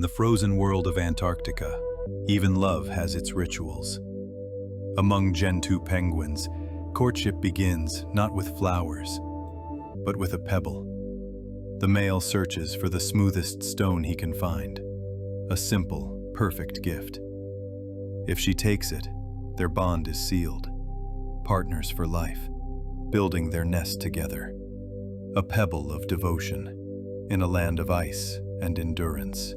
the frozen world of Antarctica, even love has its rituals. Among Gentoo penguins, courtship begins not with flowers, but with a pebble. The male searches for the smoothest stone he can find, a simple, perfect gift. If she takes it, their bond is sealed, partners for life, building their nest together. A pebble of devotion in a land of ice and endurance.